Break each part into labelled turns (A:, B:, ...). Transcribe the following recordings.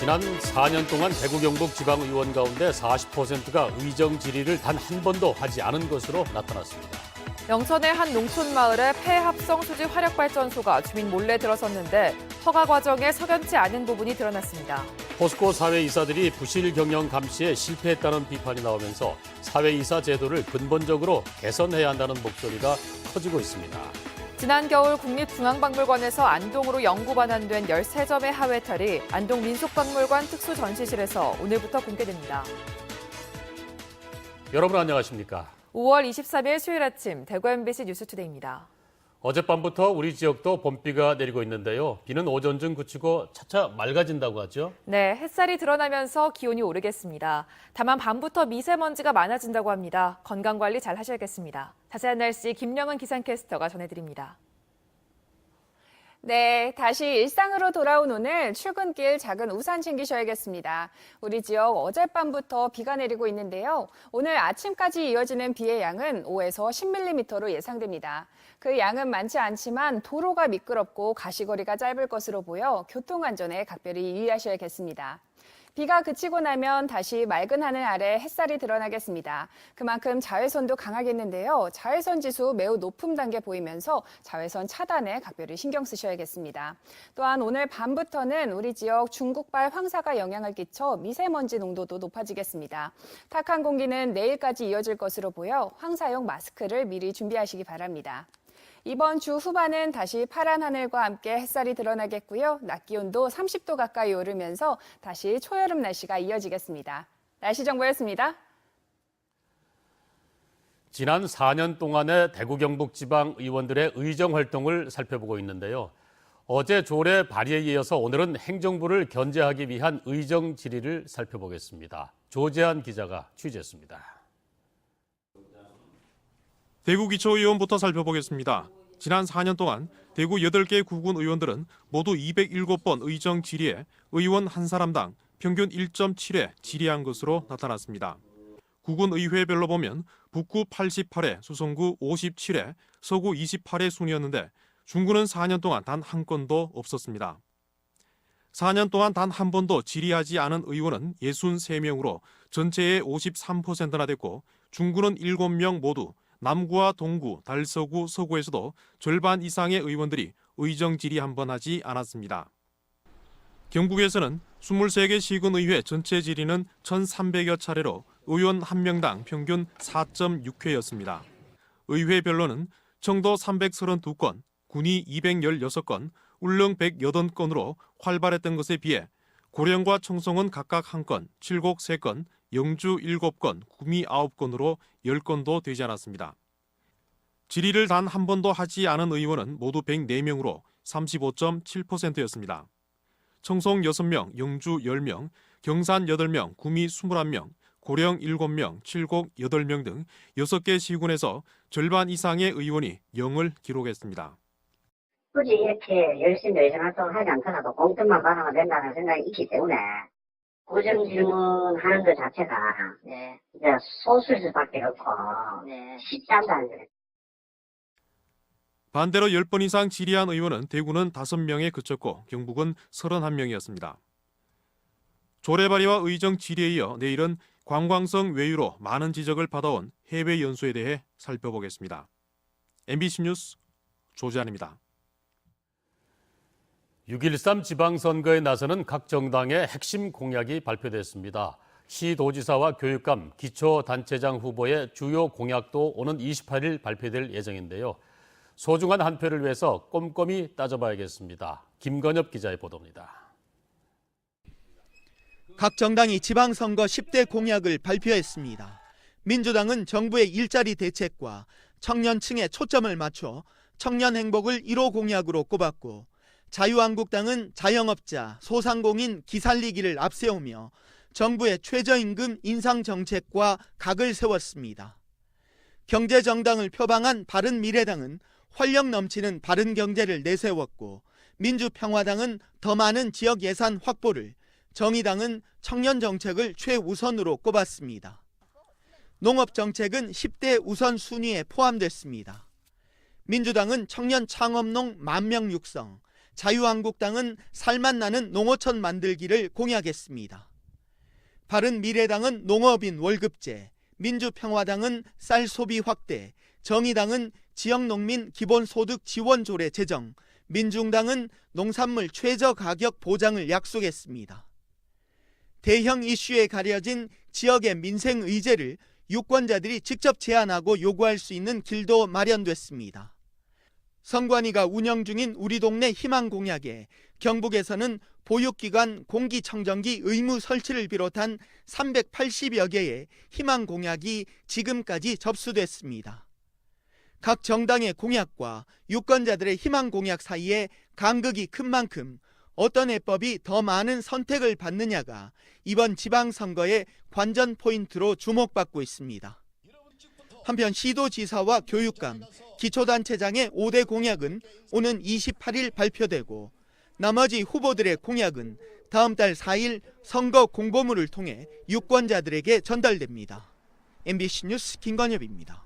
A: 지난 4년 동안 대구 경북 지방의원 가운데 40%가 의정 질의를 단 한 번도 하지 않은 것으로 나타났습니다.
B: 영천의 한 농촌 마을에 폐합성 수지 화력발전소가 주민 몰래 들어섰는데 허가 과정에 석연치 않은 부분이 드러났습니다.
A: 포스코 사회이사들이 부실 경영 감시에 실패했다는 비판이 나오면서 사회이사 제도를 근본적으로 개선해야 한다는 목소리가 커지고 있습니다.
B: 지난 겨울 국립중앙박물관에서 안동으로 영구 반환된 13점의 하회탈이 안동 민속박물관 특수전시실에서 오늘부터 공개됩니다.
A: 여러분 안녕하십니까?
B: 5월 23일 수요일 아침 대구 MBC 뉴스투데이입니다.
A: 어젯밤부터 우리 지역도 봄비가 내리고 있는데요. 비는 오전 중 그치고 차차 맑아진다고 하죠?
B: 네, 햇살이 드러나면서 기온이 오르겠습니다. 다만 밤부터 미세먼지가 많아진다고 합니다. 건강관리 잘 하셔야겠습니다. 자세한 날씨 김영은 기상캐스터가 전해드립니다.
C: 네, 다시 일상으로 돌아온 오늘 출근길 작은 우산 챙기셔야겠습니다. 우리 지역 어젯밤부터 비가 내리고 있는데요. 오늘 아침까지 이어지는 비의 양은 5에서 10mm로 예상됩니다. 그 양은 많지 않지만 도로가 미끄럽고 가시거리가 짧을 것으로 보여 교통안전에 각별히 유의하셔야겠습니다. 비가 그치고 나면 다시 맑은 하늘 아래 햇살이 드러나겠습니다. 그만큼 자외선도 강하겠는데요. 자외선 지수 매우 높은 단계 보이면서 자외선 차단에 각별히 신경 쓰셔야겠습니다. 또한 오늘 밤부터는 우리 지역 중국발 황사가 영향을 끼쳐 미세먼지 농도도 높아지겠습니다. 탁한 공기는 내일까지 이어질 것으로 보여 황사용 마스크를 미리 준비하시기 바랍니다. 이번 주 후반은 다시 파란 하늘과 함께 햇살이 드러나겠고요. 낮 기온도 30도 가까이 오르면서 다시 초여름 날씨가 이어지겠습니다. 날씨 정보였습니다.
A: 지난 4년 동안의 대구 경북 지방 의원들의 의정 활동을 살펴보고 있는데요. 어제 조례 발의에 이어서 오늘은 행정부를 견제하기 위한 의정 질의를 살펴보겠습니다. 조재한 기자가 취재했습니다.
D: 대구기초의원부터 살펴보겠습니다. 지난 4년 동안 대구 8개 구군 의원들은 모두 207번 의정 질의에 의원 한 사람당 평균 1.7회 질의한 것으로 나타났습니다. 구군 의회별로 보면 북구 88회, 수성구 57회, 서구 28회 순이었는데 중구는 4년 동안 단 한 건도 없었습니다. 4년 동안 단 한 번도 질의하지 않은 의원은 63명으로 전체의 53%나 됐고 중구는 7명 모두 남구와 동구, 달서구, 서구에서도 절반 이상의 의원들이 의정 질의 한 번 하지 않았습니다. 경북에서는 23개 시군의회 전체 질의는 1,300여 차례로 의원 1명당 평균 4.6회였습니다. 의회별로는 청도 332건, 군위 216건, 울릉 180건으로 활발했던 것에 비해 고령과 청송은 각각 1건, 칠곡 3건, 영주 7건, 구미 9건으로 10건도 되지 않았습니다. 질의를 단 한 번도 하지 않은 의원은 모두 104명으로 35.7%였습니다. 청송 6명, 영주 10명, 경산 8명, 구미 21명, 고령 7명, 칠곡 8명 등 6개 시군에서 절반 이상의 의원이 0을 기록했습니다.
E: 굳이 이렇게 열심히 의정 활동하지 않더라도 공천만 받아도 된다는 생각이 있기 때문에 고정 질문하는 것 자체가 이제 소수일 수밖에 없고 쉽지 않다는 거예요.
D: 반대로 10번 이상 질의한 의원은 대구는 5명에 그쳤고 경북은 31명이었습니다. 조례 발의와 의정 질의에 이어 내일은 관광성 외유로 많은 지적을 받아온 해외 연수에 대해 살펴보겠습니다. MBC 뉴스 조재한입니다.
A: 6.13 지방선거에 나서는 각 정당의 핵심 공약이 발표됐습니다. 시도지사와 교육감, 기초단체장 후보의 주요 공약도 오는 28일 발표될 예정인데요. 소중한 한 표를 위해서 꼼꼼히 따져봐야겠습니다. 김건엽 기자의 보도입니다.
F: 각 정당이 지방선거 10대 공약을 발표했습니다. 민주당은 정부의 일자리 대책과 청년층에 초점을 맞춰 청년 행복을 1호 공약으로 꼽았고 자유한국당은 자영업자, 소상공인 기살리기를 앞세우며 정부의 최저임금 인상 정책과 각을 세웠습니다. 경제정당을 표방한 바른미래당은 활력 넘치는 바른경제를 내세웠고 민주평화당은 더 많은 지역 예산 확보를, 정의당은 청년정책을 최우선으로 꼽았습니다. 농업정책은 10대 우선순위에 포함됐습니다. 민주당은 청년 창업농 10,000명 육성, 자유한국당은 살맛 나는 농어촌 만들기를 공약했습니다. 바른미래당은 농업인 월급제, 민주평화당은 쌀 소비 확대, 정의당은 지역농민 기본소득 지원 조례 제정, 민중당은 농산물 최저 가격 보장을 약속했습니다. 대형 이슈에 가려진 지역의 민생 의제를 유권자들이 직접 제안하고 요구할 수 있는 길도 마련됐습니다. 선관위가 운영 중인 우리 동네 희망 공약에 경북에서는 보육기관 공기청정기 의무 설치를 비롯한 380여 개의 희망 공약이 지금까지 접수됐습니다. 각 정당의 공약과 유권자들의 희망 공약 사이에 간극이 큰 만큼 어떤 해법이 더 많은 선택을 받느냐가 이번 지방선거의 관전 포인트로 주목받고 있습니다. 한편 시도지사와 교육감, 기초단체장의 5대 공약은 오는 28일 발표되고 나머지 후보들의 공약은 다음 달 4일 선거 공보물을 통해 유권자들에게 전달됩니다. MBC 뉴스 김건엽입니다.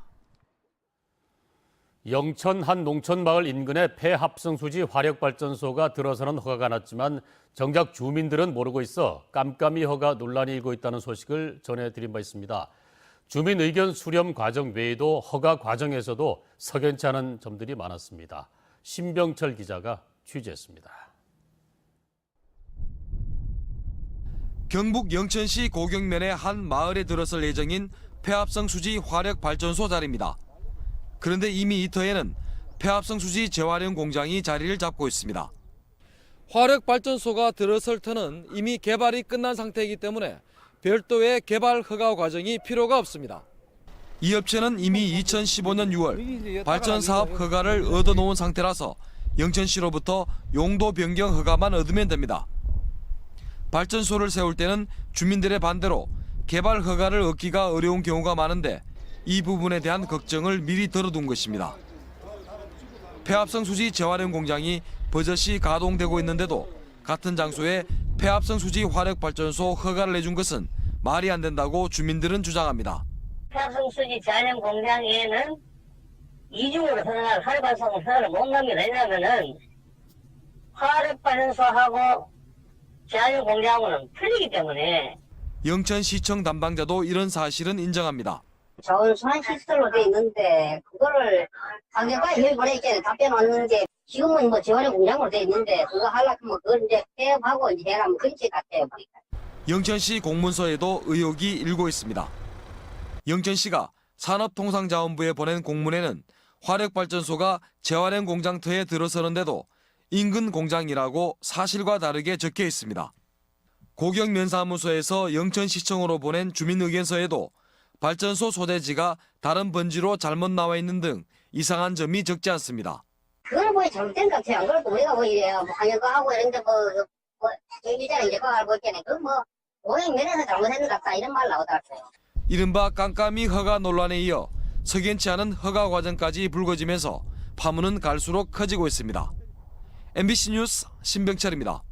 A: 영천 한 농촌마을 인근에 폐합성수지 화력발전소가 들어서는 허가가 났지만 정작 주민들은 모르고 있어 깜깜이 허가 논란이 일고 있다는 소식을 전해드린 바 있습니다. 주민 의견 수렴 과정 외에도 허가 과정에서도 석연치 않은 점들이 많았습니다. 신병철 기자가 취재했습니다.
G: 경북 영천시 고경면의 한 마을에 들어설 예정인 폐합성수지 화력발전소 자리입니다. 그런데 이미 이 터에는 폐합성수지 재활용 공장이 자리를 잡고 있습니다. 화력발전소가 들어설 터는 이미 개발이 끝난 상태이기 때문에 별도의 개발 허가 과정이 필요가 없습니다. 이 업체는 이미 2015년 6월 발전 사업 허가를 얻어놓은 상태라서 영천시로부터 용도 변경 허가만 얻으면 됩니다. 발전소를 세울 때는 주민들의 반대로 개발 허가를 얻기가 어려운 경우가 많은데 이 부분에 대한 걱정을 미리 덜어둔 것입니다. 폐합성수지 재활용 공장이 버젓이 가동되고 있는데도 같은 장소에 폐합성수지 화력발전소 허가를 내준 것은 말이 안 된다고 주민들은 주장합니다.
E: 폐합성수지 재활용 공장에는 이중으로 선언할 화력발전소 허가를 못 납니다. 왜냐하면은 화력발전소하고 재활용 공장은 틀리기 때문에.
G: 영천시청 담당자도 이런 사실은 인정합니다.
E: 좋은 순환시설로 돼 있는데 그거를 관계가 여기 보내있잖아요. 답변 왔는 게 지금은 뭐 재활용 공장으로 돼 있는데 그거 하려면 그걸 이제 폐업하고 이제 해가면 그렇지 같아요. 보니까.
G: 영천시 공문서에도 의혹이 일고 있습니다. 영천시가 산업통상자원부에 보낸 공문에는 화력발전소가 재활용 공장터에 들어서는데도 인근 공장이라고 사실과 다르게 적혀 있습니다. 고경면사무소에서 영천시청으로 보낸 주민의견서에도 발전소 소재지가 다른 번지로 잘못 나와 있는 등 이상한 점이 적지 않습니다.
E: 그거는 뭐 잘못된 것 같아요. 안 그래도 우리가 뭐 이래요. 뭐 강력하고 이런데 뭐 일자리 이제 그거 알고 있잖아요. 그 뭐 오행면에서 잘못했는 것 같다 이런 말 나오더라고요.
G: 이른바 깜깜이 허가 논란에 이어 석연치 않은 허가 과정까지 불거지면서 파문은 갈수록 커지고 있습니다. MBC 뉴스 신병철입니다.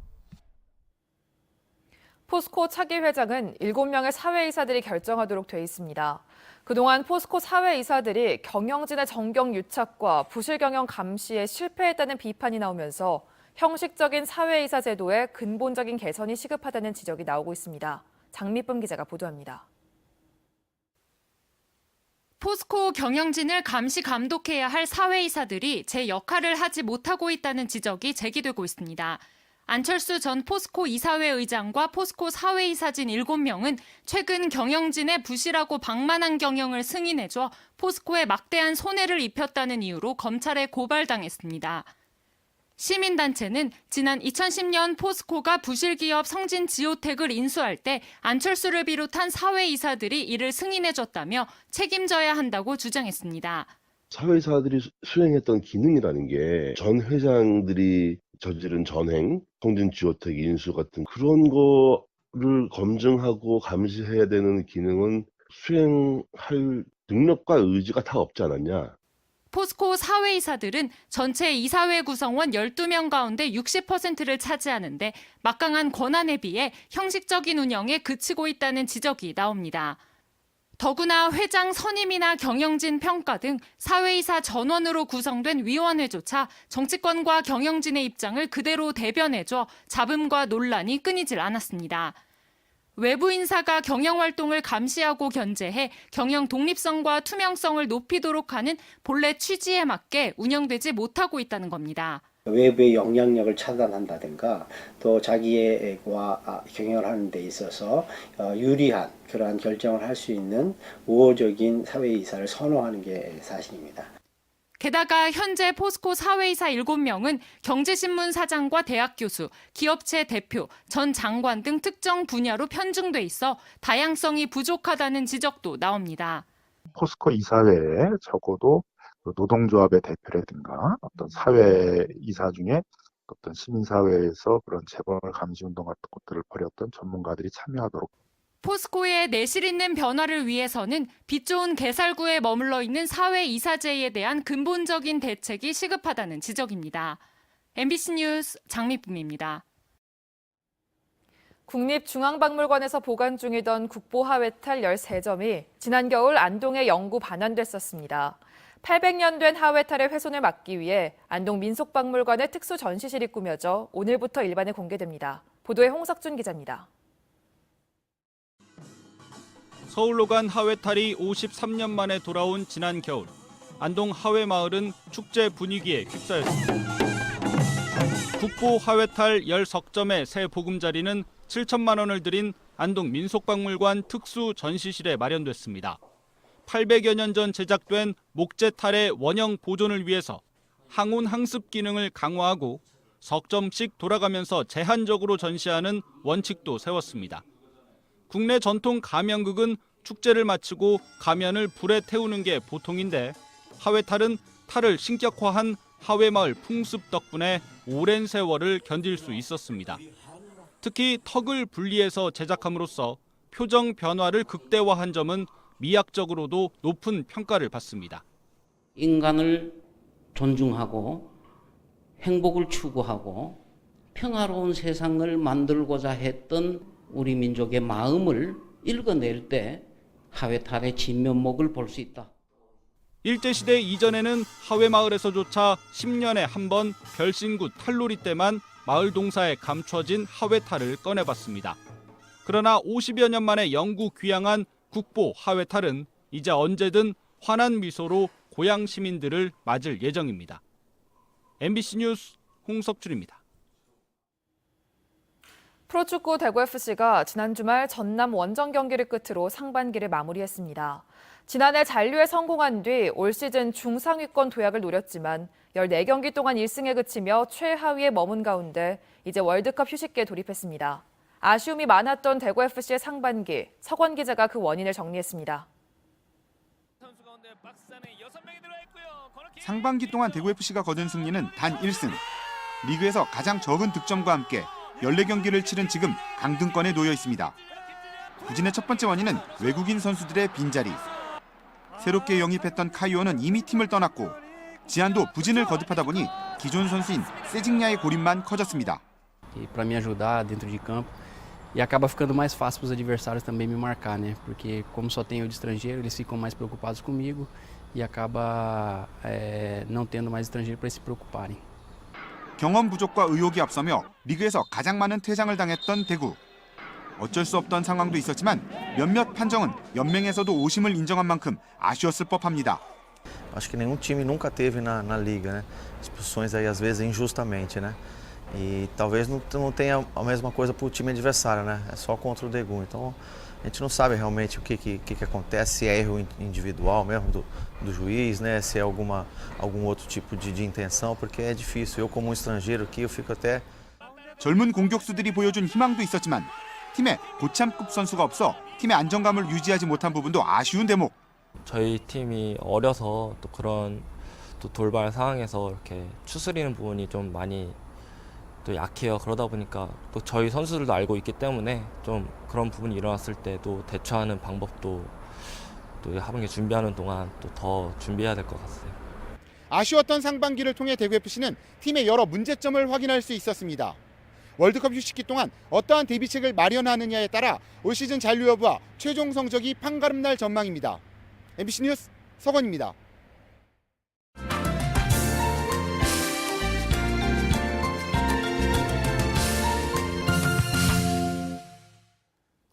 B: 포스코 차기 회장은 7명의 사회이사들이 결정하도록 돼 있습니다. 그동안 포스코 사회이사들이 경영진의 정경 유착과 부실 경영 감시에 실패했다는 비판이 나오면서 형식적인 사회이사 제도에 근본적인 개선이 시급하다는 지적이 나오고 있습니다. 장미쁨 기자가 보도합니다.
H: 포스코 경영진을 감시 감독해야 할 사회이사들이 제 역할을 하지 못하고 있다는 지적이 제기되고 있습니다. 안철수 전 포스코 이사회 의장과 포스코 사회이사진 7명은 최근 경영진의 부실하고 방만한 경영을 승인해줘 포스코에 막대한 손해를 입혔다는 이유로 검찰에 고발당했습니다. 시민단체는 지난 2010년 포스코가 부실기업 성진 지오텍을 인수할 때 안철수를 비롯한 사회이사들이 이를 승인해줬다며 책임져야 한다고 주장했습니다.
I: 사회이사들이 수행했던 기능이라는 게 전 회장들이 저지른 전행, 성진 지오텍 인수 같은 그런 거를 검증하고 감시해야 되는 기능은 수행할 능력과 의지가 다 없지 않았냐.
H: 포스코 사회이사들은 전체 이사회 구성원 12명 가운데 60%를 차지하는데 막강한 권한에 비해 형식적인 운영에 그치고 있다는 지적이 나옵니다. 더구나 회장 선임이나 경영진 평가 등 사회이사 전원으로 구성된 위원회조차 정치권과 경영진의 입장을 그대로 대변해줘 잡음과 논란이 끊이질 않았습니다. 외부 인사가 경영활동을 감시하고 견제해 경영 독립성과 투명성을 높이도록 하는 본래 취지에 맞게 운영되지 못하고 있다는 겁니다.
J: 외부의 영향력을 차단한다든가 또 자기와 경영을 하는 데 있어서 유리한 그러한 결정을 할 수 있는 우호적인 사회이사를 선호하는 게 사실입니다.
H: 게다가 현재 포스코 사회이사 7명은 경제신문 사장과 대학 교수, 기업체 대표, 전 장관 등 특정 분야로 편중돼 있어 다양성이 부족하다는 지적도 나옵니다.
K: 포스코 이사회에 적어도 노동조합의 대표라든가 어떤 사회 이사 중에 어떤 시민사회에서 그런 재벌 감시운동 같은 것들을 벌였던 전문가들이 참여하도록.
H: 포스코의 내실 있는 변화를 위해서는 빛 좋은 개살구에 머물러 있는 사회 이사제에 대한 근본적인 대책이 시급하다는 지적입니다. MBC 뉴스 장미쁨입니다.
B: 국립중앙박물관에서 보관 중이던 국보하회탈 13점이 지난 겨울 안동에 영구 반환됐었습니다. 800년 된 하회탈의 훼손을 막기 위해 안동 민속박물관의 특수 전시실이 꾸며져 오늘부터 일반에 공개됩니다. 보도에 홍석준 기자입니다.
L: 서울로 간 하회탈이 53년 만에 돌아온 지난 겨울, 안동 하회마을은 축제 분위기에 휩싸였습니다. 국보 하회탈 10석점의 새 보금자리는 7천만 원을 들인 안동 민속박물관 특수 전시실에 마련됐습니다. 800여 년 전 제작된 목재탈의 원형 보존을 위해서 항온 항습 기능을 강화하고 석점씩 돌아가면서 제한적으로 전시하는 원칙도 세웠습니다. 국내 전통 가면극은 축제를 마치고 가면을 불에 태우는 게 보통인데 하회탈은 탈을 신격화한 하회마을 풍습 덕분에 오랜 세월을 견딜 수 있었습니다. 특히 턱을 분리해서 제작함으로써 표정 변화를 극대화한 점은 미학적으로도 높은 평가를 받습니다.
M: 인간을 존중하고 행복을 추구하고 평화로운 세상을 만들고자 했던 우리 민족의 마음을 읽어낼 때 하회탈의 진면목을 볼 수 있다.
L: 일제시대 이전에는 하회마을에서조차 10년에 한 번 별신구 탈놀이 때만 마을 동사에 감춰진 하회탈을 꺼내봤습니다. 그러나 50여 년 만에 영구 귀향한 국보 하회탈은 이제 언제든 환한 미소로 고향 시민들을 맞을 예정입니다. MBC 뉴스 홍석준입니다.
B: 프로축구 대구FC가 지난 주말 전남 원정 경기를 끝으로 상반기를 마무리했습니다. 지난해 잔류에 성공한 뒤 올 시즌 중상위권 도약을 노렸지만 14경기 동안 1승에 그치며 최하위에 머문 가운데 이제 월드컵 휴식기에 돌입했습니다. 아쉬움이 많았던 대구FC의 상반기, 석원 기자가 그 원인을 정리했습니다.
N: 상반기 동안 대구FC가 거둔 승리는 단 1승. 리그에서 가장 적은 득점과 함께 14경기를 치른 지금 강등권에 놓여 있습니다. 부진의 첫 번째 원인은 외국인 선수들의 빈자리. 새롭게 영입했던 카이오는 이미 팀을 떠났고 지한도 부진을 거듭하다 보니 기존 선수인 세징야의 고립만 커졌습니다.
O: Para me ajudar dentro de campo e acaba ficando mais fácil para os adversários também me marcar, né? Porque como só tenho de estrangeiro, eles ficam mais preocupados comigo e acaba não tendo mais estrangeiro para se preocuparem.
N: 경험 부족과 의욕이 앞서며 리그에서 가장 많은 퇴장을 당했던 대구. 어쩔 수 없던 상황도 있었지만 몇몇 판정은 연맹에서도 오심을 인정한 만큼 아쉬웠을 법합니다.
P: Acho que nenhum time nunca teve na liga, né? Expulsões aí às vezes injustamente, né? E talvez não tenha a mesma coisa para o time adversário, né? É só contra o Daegu. Então a gente não sabe realmente o que acontece, se é erro individual mesmo do juiz, né? Se é algum outro tipo de intenção, porque é difícil. Eu como estrangeiro aqui eu fico até.
N: 젊은 공격수들이 보여준 희망도 있었지만 팀에 고참급 선수가 없어 팀의 안정감을 유지하지 못한 부분도 아쉬운 대목.
Q: 저희 팀이 어려서 또 그런 또 돌발 상황에서 이렇게 추스리는 부분이 좀 많이 또 약해요. 그러다 보니까 또 저희 선수들도 알고 있기 때문에 좀 그런 부분이 일어났을 때도 대처하는 방법도 또 하반기 준비하는 동안 또 더 준비해야 될 것 같아요.
N: 아쉬웠던 상반기를 통해 대구FC는 팀의 여러 문제점을 확인할 수 있었습니다. 월드컵 휴식기 동안 어떠한 대비책을 마련하느냐에 따라 올 시즌 잔류 여부와 최종 성적이 판가름날 전망입니다. MBC 뉴스 서건입니다.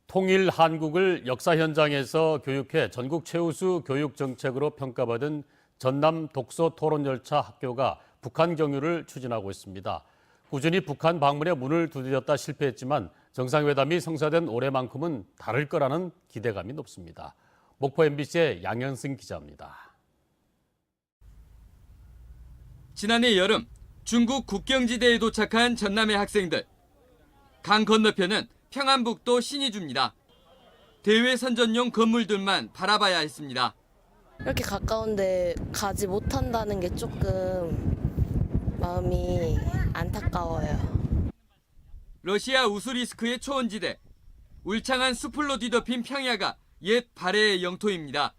A: 통일 한국을 역사 현장에서 교육해 전국 최우수 교육 정책으로 평가받은 전남 독서 토론 열차 학교가 북한 경유를 추진하고 있습니다. 꾸준히 북한 방문에 문을 두드렸다 실패했지만 정상회담이 성사된 올해만큼은 다를 거라는 기대감이 높습니다. 목포 MBC의 양현승 기자입니다.
R: 지난해 여름 중국 국경지대에 도착한 전남의 학생들. 강 건너편은 평안북도 신의주입니다. 대회 선전용 건물들만 바라봐야 했습니다.
S: 이렇게 가까운데 가지 못한다는 게 조금 마음이 안타까워요.
R: 러시아 우스리스크의 초원지대. 울창한 수풀로 뒤덮인 평야가 옛 발해의 영토입니다.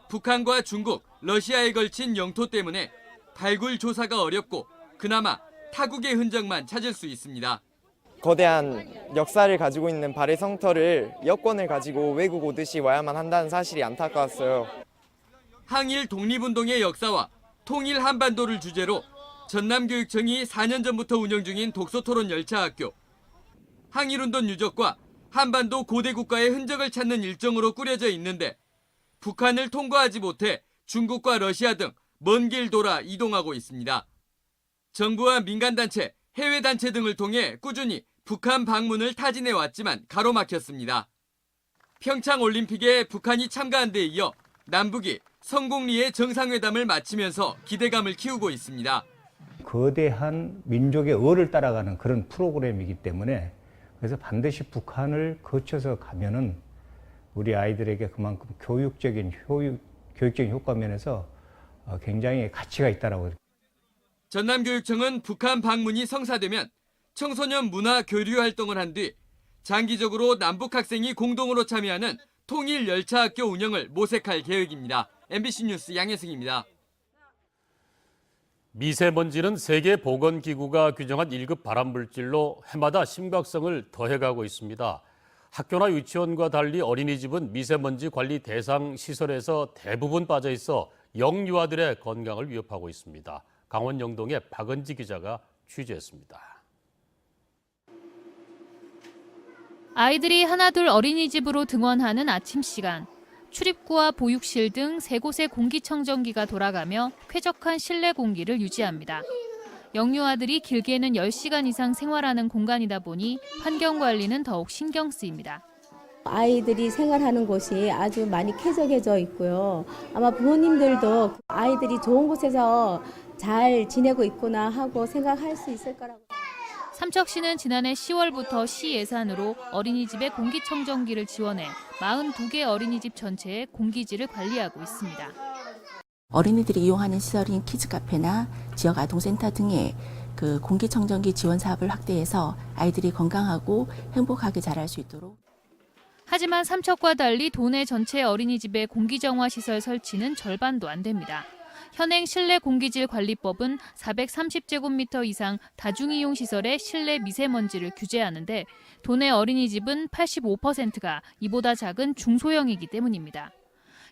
R: 북한과 중국, 러시아에 걸친 영토 때문에 발굴 조사가 어렵고 그나마 타국의 흔적만 찾을 수 있습니다.
T: 거대한 역사를 가지고 있는 발해 성터를 여권을 가지고 외국 오듯이 와야만 한다는 사실이 안타까웠어요.
R: 항일 독립운동의 역사와 통일 한반도를 주제로 전남교육청이 4년 전부터 운영 중인 독서토론 열차학교. 항일운동 유적과 한반도 고대 국가의 흔적을 찾는 일정으로 꾸려져 있는데 북한을 통과하지 못해 중국과 러시아 등 먼 길 돌아 이동하고 있습니다. 정부와 민간단체, 해외단체 등을 통해 꾸준히 북한 방문을 타진해 왔지만 가로막혔습니다. 평창올림픽에 북한이 참가한 데 이어 남북이 성공리에 정상회담을 마치면서 기대감을 키우고 있습니다.
U: 거대한 민족의 얼을 따라가는 그런 프로그램이기 때문에 그래서 반드시 북한을 거쳐서 가면은 우리 아이들에게 그만큼 교육적인 효과 면에서 굉장히 가치가 있다라고.
R: 전남교육청은 북한 방문이 성사되면 청소년 문화 교류 활동을 한 뒤 장기적으로 남북 학생이 공동으로 참여하는 통일 열차 학교 운영을 모색할 계획입니다. MBC 뉴스 양혜승입니다.
A: 미세먼지는 세계보건기구가 규정한 1급 발암물질로 해마다 심각성을 더해가고 있습니다. 학교나 유치원과 달리 어린이집은 미세먼지 관리 대상 시설에서 대부분 빠져 있어 영유아들의 건강을 위협하고 있습니다. 강원 영동의 박은지 기자가 취재했습니다.
V: 아이들이 하나둘 어린이집으로 등원하는 아침 시간. 출입구와 보육실 등 세 곳의 공기청정기가 돌아가며 쾌적한 실내 공기를 유지합니다. 영유아들이 길게는 10시간 이상 생활하는 공간이다 보니 환경 관리는 더욱 신경 쓰입니다.
W: 아이들이 생활하는 곳이 아주 많이 쾌적해져 있고요. 아마 부모님들도 아이들이 좋은 곳에서 잘 지내고 있구나 하고 생각할 수 있을 거라고.
V: 삼척시는 지난해 10월부터 시 예산으로 어린이집에 공기청정기를 지원해 42개 어린이집 전체의 공기질을 관리하고 있습니다.
X: 어린이들이 이용하는 시설인 키즈카페나 지역 아동센터 등의 그 공기청정기 지원 사업을 확대해서 아이들이 건강하고 행복하게 자랄 수 있도록.
V: 하지만 삼척과 달리 도내 전체 어린이집의 공기정화 시설 설치는 절반도 안 됩니다. 현행 실내 공기질 관리법은 430제곱미터 이상 다중이용 시설의 실내 미세먼지를 규제하는데 도내 어린이집은 85%가 이보다 작은 중소형이기 때문입니다.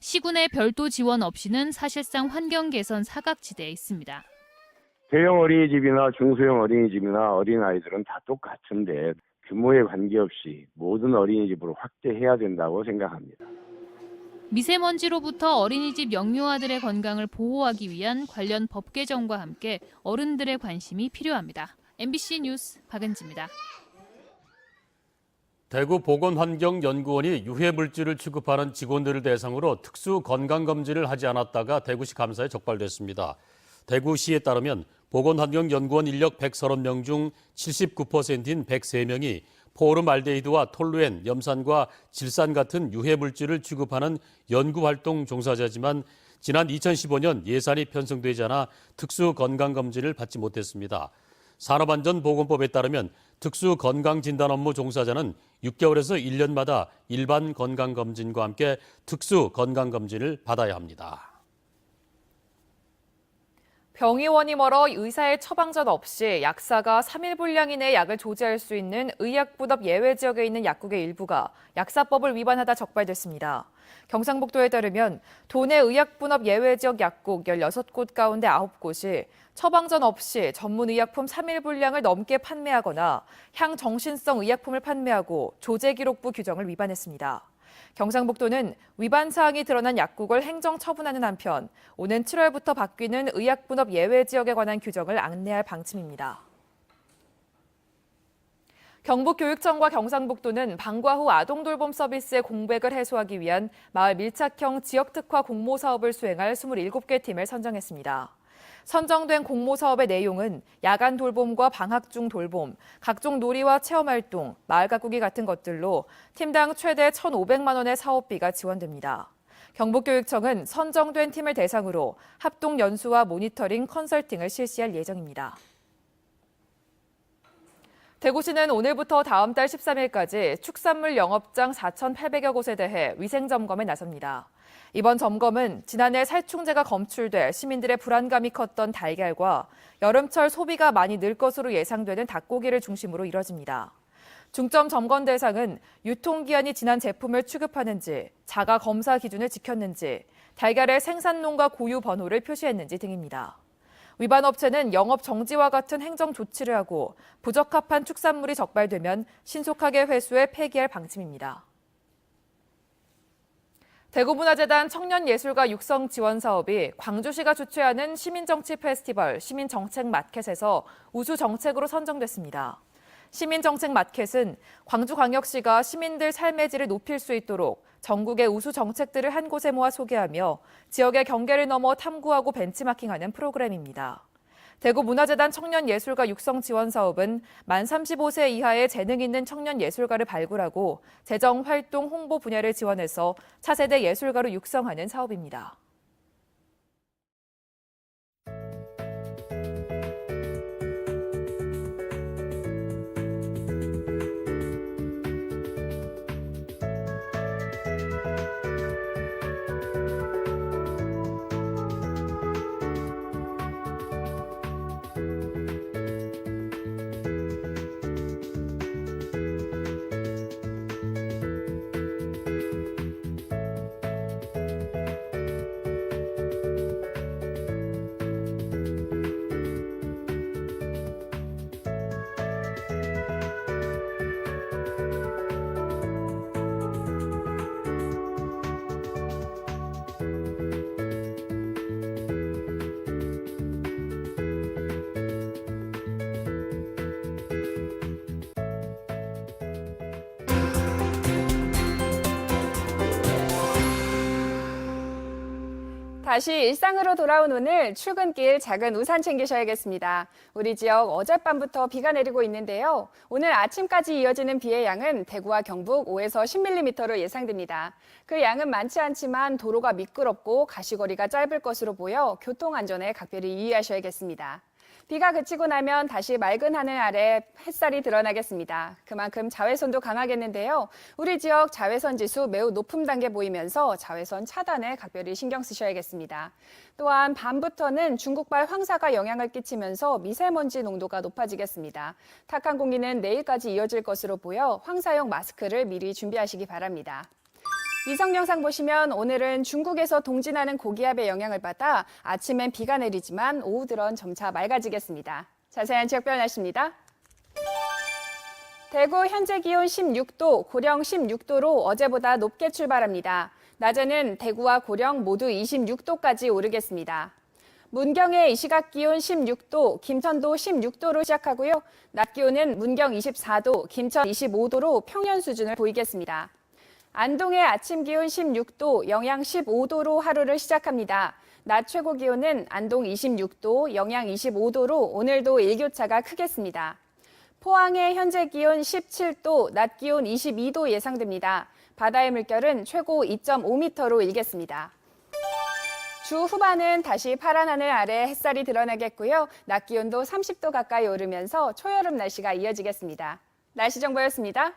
V: 시군의 별도 지원 없이는 사실상 환경 개선 사각지대에 있습니다.
Y: 대형 어린이집이나 중소형 어린이집이나 어린아이들은 다 똑같은데 규모에 관계없이 모든 어린이집으로 확대해야 된다고 생각합니다.
V: 미세먼지로부터 어린이집 영유아들의 건강을 보호하기 위한 관련 법 개정과 함께 어른들의 관심이 필요합니다. MBC 뉴스 박은지입니다.
A: 대구보건환경연구원이 유해물질을 취급하는 직원들을 대상으로 특수 건강검진을 하지 않았다가 대구시 감사에 적발됐습니다. 대구시에 따르면 보건환경연구원 인력 130명 중 79%인 103명이 포름알데히드와 톨루엔, 염산과 질산 같은 유해물질을 취급하는 연구활동 종사자지만 지난 2015년 예산이 편성되지 않아 특수건강검진을 받지 못했습니다. 산업안전보건법에 따르면 특수건강진단 업무 종사자는 6개월에서 1년마다 일반 건강검진과 함께 특수건강검진을 받아야 합니다.
B: 병의원이 멀어 의사의 처방전 없이 약사가 3일 분량 이내에 약을 조제할 수 있는 의약분업 예외 지역에 있는 약국의 일부가 약사법을 위반하다 적발됐습니다. 경상북도에 따르면 도내 의약분업 예외 지역 약국 16곳 가운데 9곳이 처방전 없이 전문 의약품 3일 분량을 넘게 판매하거나 향정신성 의약품을 판매하고 조제기록부 규정을 위반했습니다. 경상북도는 위반 사항이 드러난 약국을 행정 처분하는 한편 오는 7월부터 바뀌는 의약분업 예외 지역에 관한 규정을 안내할 방침입니다. 경북교육청과 경상북도는 방과 후 아동돌봄 서비스의 공백을 해소하기 위한 마을 밀착형 지역특화 공모사업을 수행할 27개 팀을 선정했습니다. 선정된 공모사업의 내용은 야간 돌봄과 방학 중 돌봄, 각종 놀이와 체험활동, 마을 가꾸기 같은 것들로 팀당 최대 1,500만 원의 사업비가 지원됩니다. 경북교육청은 선정된 팀을 대상으로 합동 연수와 모니터링, 컨설팅을 실시할 예정입니다. 대구시는 오늘부터 다음 달 13일까지 축산물 영업장 4,800여 곳에 대해 위생점검에 나섭니다. 이번 점검은 지난해 살충제가 검출돼 시민들의 불안감이 컸던 달걀과 여름철 소비가 많이 늘 것으로 예상되는 닭고기를 중심으로 이뤄집니다. 중점 점검 대상은 유통기한이 지난 제품을 취급하는지, 자가 검사 기준을 지켰는지, 달걀의 생산농가 고유 번호를 표시했는지 등입니다. 위반 업체는 영업 정지와 같은 행정 조치를 하고 부적합한 축산물이 적발되면 신속하게 회수해 폐기할 방침입니다. 대구문화재단 청년예술가 육성 지원 사업이 광주시가 주최하는 시민정치 페스티벌 시민정책 마켓에서 우수 정책으로 선정됐습니다. 시민정책 마켓은 광주광역시가 시민들 삶의 질을 높일 수 있도록 전국의 우수 정책들을 한 곳에 모아 소개하며 지역의 경계를 넘어 탐구하고 벤치마킹하는 프로그램입니다. 대구문화재단 청년예술가 육성 지원 사업은 만 35세 이하의 재능 있는 청년 예술가를 발굴하고 재정, 활동, 홍보 분야를 지원해서 차세대 예술가로 육성하는 사업입니다.
C: 다시 일상으로 돌아온 오늘 출근길 작은 우산 챙기셔야겠습니다. 우리 지역 어젯밤부터 비가 내리고 있는데요. 오늘 아침까지 이어지는 비의 양은 대구와 경북 5에서 10mm로 예상됩니다. 그 양은 많지 않지만 도로가 미끄럽고 가시거리가 짧을 것으로 보여 교통안전에 각별히 유의하셔야겠습니다. 비가 그치고 나면 다시 맑은 하늘 아래 햇살이 드러나겠습니다. 그만큼 자외선도 강하겠는데요. 우리 지역 자외선 지수 매우 높은 단계 보이면서 자외선 차단에 각별히 신경 쓰셔야겠습니다. 또한 밤부터는 중국발 황사가 영향을 끼치면서 미세먼지 농도가 높아지겠습니다. 탁한 공기는 내일까지 이어질 것으로 보여 황사용 마스크를 미리 준비하시기 바랍니다. 위성 영상 보시면 오늘은 중국에서 동진하는 고기압의 영향을 받아 아침엔 비가 내리지만 오후 들은 점차 맑아지겠습니다. 자세한 지역별 날씨입니다. 대구 현재 기온 16도, 고령 16도로 어제보다 높게 출발합니다. 낮에는 대구와 고령 모두 26도까지 오르겠습니다. 문경의 이 시각 기온 16도, 김천도 16도로 시작하고요. 낮 기온은 문경 24도, 김천 25도로 평년 수준을 보이겠습니다. 안동의 아침 기온 16도, 영양 15도로 하루를 시작합니다. 낮 최고 기온은 안동 26도, 영양 25도로 오늘도 일교차가 크겠습니다. 포항의 현재 기온 17도, 낮 기온 22도 예상됩니다. 바다의 물결은 최고 2.5m로 일겠습니다. 주 후반은 다시 파란 하늘 아래 햇살이 드러나겠고요. 낮 기온도 30도 가까이 오르면서 초여름 날씨가 이어지겠습니다. 날씨 정보였습니다.